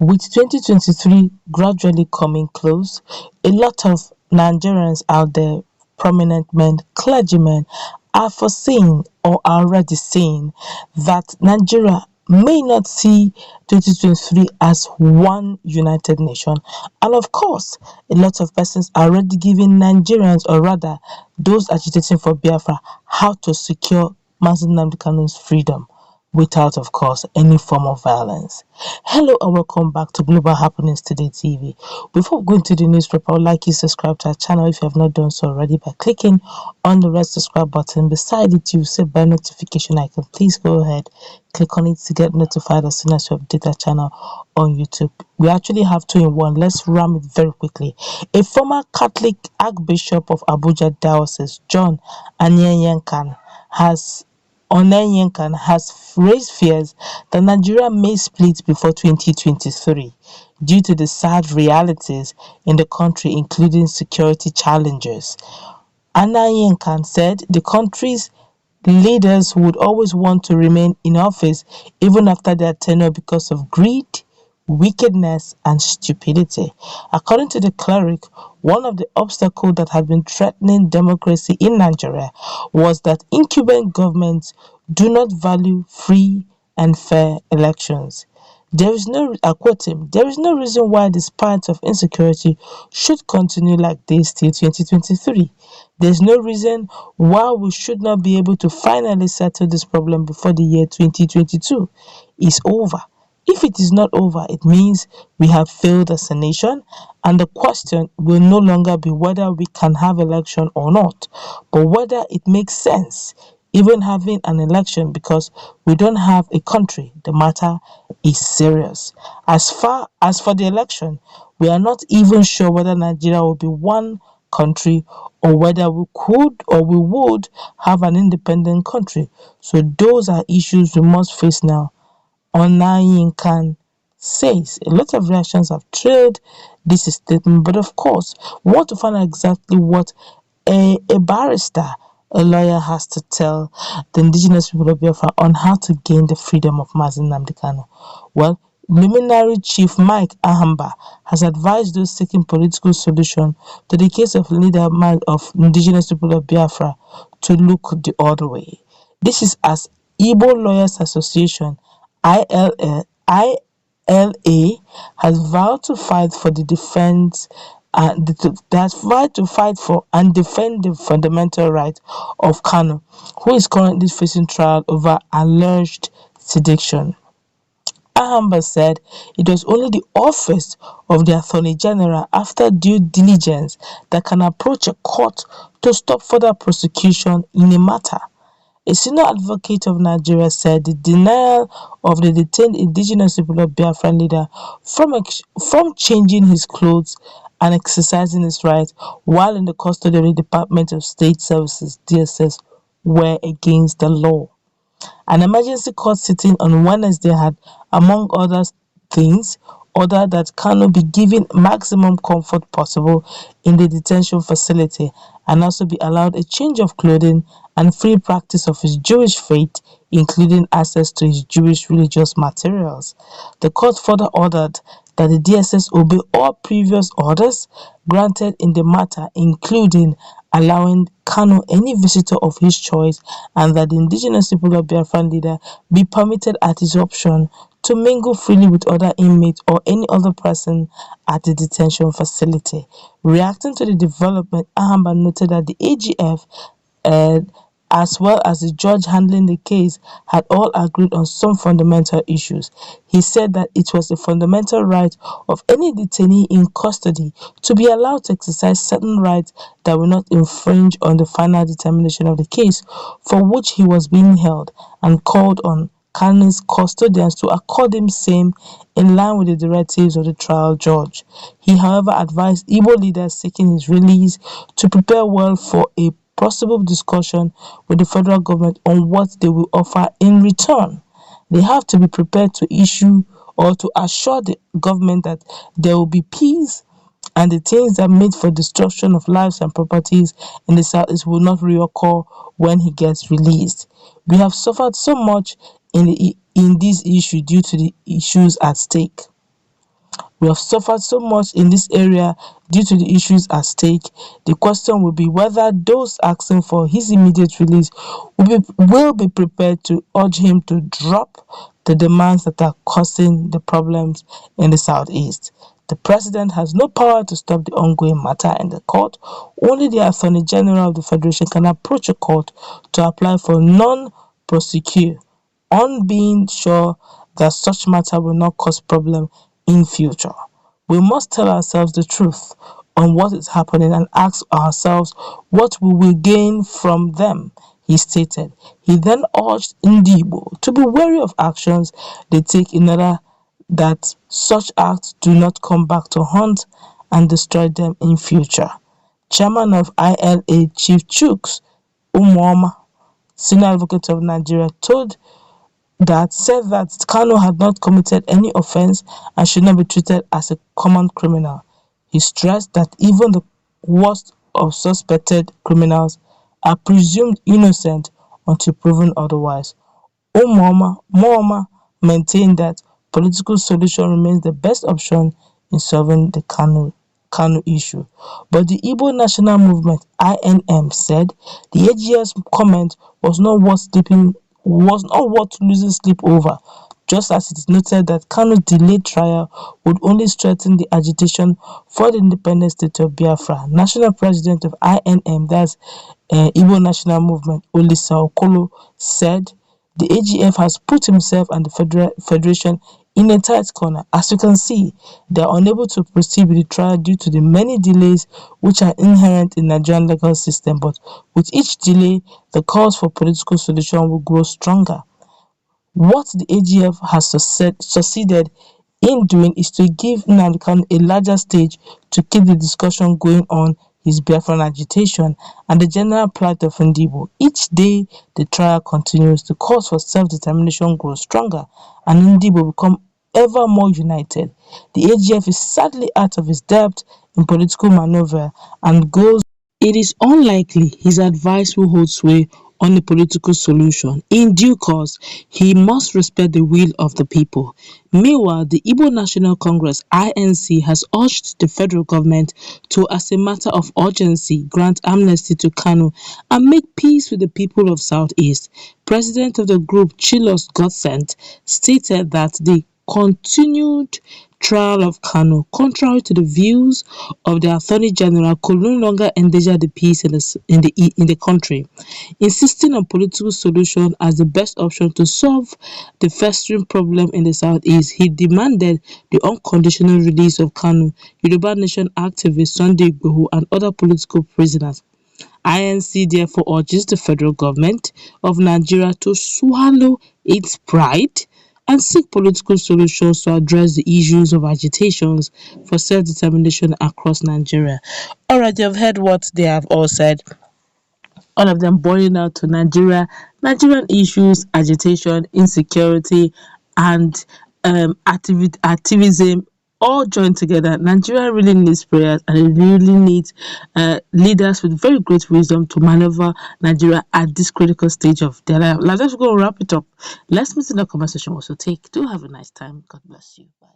With 2023 gradually coming close, a lot of Nigerians out there, prominent men, clergymen, are foreseeing or are already saying that Nigeria may not see 2023 as one united nation. And of course, a lot of persons are already giving Nigerians, or rather those agitating for Biafra, how to secure Mazi Nnamdi Kanu's freedom without, of course, any form of violence. Hello and welcome back to Global Happenings Today TV. Before going to the newspaper, I would like you to subscribe to our channel if you have not done so already by clicking on the red subscribe button. Beside it, you see bell notification icon. Please go ahead, click on it to get notified as soon as we update our channel on YouTube. We actually have two in one. Let's ram it very quickly. A former Catholic Archbishop of Abuja Diocese, John Anyenyenkan, has raised fears that Nigeria may split before 2023 due to the sad realities in the country, including security challenges. Anayenkan said the country's leaders would always want to remain in office even after their tenure because of greed, wickedness, and stupidity. According to the cleric, one of the obstacles that had been threatening democracy in Nigeria was that incumbent governments do not value free and fair elections. I quote him, there is no reason why the spite of insecurity should continue like this till 2023. There's no reason why we should not be able to finally settle this problem before the year 2022 is over. If it is not over, it means we have failed as a nation, and the question will no longer be whether we can have election or not, but whether it makes sense even having an election, because we don't have a country. The matter is serious. As far as for the election, we are not even sure whether Nigeria will be one country or whether we could or we would have an independent country. So those are issues we must face now. Onayinkan says a lot of reactions have trailed this statement, but of course, we want to find out exactly what a barrister, a lawyer, has to tell the indigenous people of Biafra on how to gain the freedom of Mazi Nnamdi Kanu. Well, Luminary Chief Mike Ahamba has advised those seeking political solution to the case of leader of indigenous people of Biafra to look the other way. This is as Igbo Lawyers Association ILA has vowed to fight for the defense has vowed to fight for and defend the fundamental right of Kanu, who is currently facing trial over alleged sedition. Ahamba said it was only the office of the Attorney General, after due diligence, that can approach a court to stop further prosecution in a matter. A senior advocate of Nigeria said the denial of the detained indigenous people of Biafra leader from changing his clothes and exercising his rights while in the custody of the Department of State Services (DSS) were against the law. An emergency court sitting on Wednesday had, among other things, ordered that Kanu be given maximum comfort possible in the detention facility and also be allowed a change of clothing and free practice of his Jewish faith, including access to his Jewish religious materials. The court further ordered that the DSS obey all previous orders granted in the matter, including allowing Kanu any visitor of his choice, and that the indigenous people of Biafra leader be permitted at his option to mingle freely with other inmates or any other person at the detention facility. Reacting to the development, Ahamba noted that the AGF as well as the judge handling the case had all agreed on some fundamental issues. He said that it was a fundamental right of any detainee in custody to be allowed to exercise certain rights that will not infringe on the final determination of the case for which he was being held, and called on Kanu's custodians to accord him same in line with the directives of the trial judge. He, however, advised Igbo leaders seeking his release to prepare well for a possible discussion with the federal government on what they will offer in return. They have to be prepared to issue or to assure the government that there will be peace and the things that made for destruction of lives and properties in the southeast will not reoccur when he gets released. We have suffered so much in this issue due to the issues at stake. We have suffered so much in this area due to the issues at stake. The question will be whether those asking for his immediate release will be prepared to urge him to drop the demands that are causing the problems in the southeast. The president has no power to stop the ongoing matter in the court. Only the Attorney General of the Federation can approach a court to apply for non-prosecution on being sure that such matter will not cause problem in future. We must tell ourselves the truth on what is happening and ask ourselves what we will gain from them, he stated. He then urged Igbo to be wary of actions they take in order that such acts do not come back to haunt and destroy them in future. Chairman of ILA Chief Chuks Umuoma, senior advocate of Nigeria, said that Kanu had not committed any offense and should not be treated as a common criminal. He stressed that even the worst of suspected criminals are presumed innocent until proven otherwise. Moama maintained that political solution remains the best option in solving the Kanu issue. But the Igbo National Movement (INM) said the AG's comment was not worth losing sleep over, just as it is noted that Kanu's delayed trial would only strengthen the agitation for the independent state of Biafra. National President of INM, that's Igbo National Movement, Olisa Okolo, said the AGF has put himself and the Federation in a tight corner. As you can see, they are unable to proceed with the trial due to the many delays which are inherent in Nigerian legal system. But with each delay, the calls for political solution will grow stronger. What the AGF has succeeded in doing is to give Nnamdi Kanu a larger stage to keep the discussion going on his Biafran agitation and the general plight of Igbo. Each day the trial continues, the cause for self-determination grows stronger and Igbo become ever more united. The AGF is sadly out of its depth in political maneuver and goes. It is unlikely his advice will hold sway on a political solution. In due course, he must respect the will of the people. Meanwhile, the Igbo National Congress (INC) has urged the federal government to, as a matter of urgency, grant amnesty to Kanu and make peace with the people of Southeast. President of the group, Chilos Godsent, stated that the continued trial of Kanu, contrary to the views of the Attorney General, could no longer endanger the peace in the country. Insisting on political solution as the best option to solve the festering problem in the southeast, he demanded the unconditional release of Kanu, Yoruba Nation activist Sunday Igbo, and other political prisoners. INC therefore urges the federal government of Nigeria to swallow its pride and seek political solutions to address the issues of agitations for self-determination across Nigeria. Alright, you've heard what they have all said. All of them boiling out to Nigerian issues, agitation, insecurity, and activism all joined together. Nigeria really needs prayers and it really needs leaders with very great wisdom to maneuver Nigeria at this critical stage of their life. Let's go wrap it up. Let's meet in the conversation also. Do have a nice time. God bless you. Bye.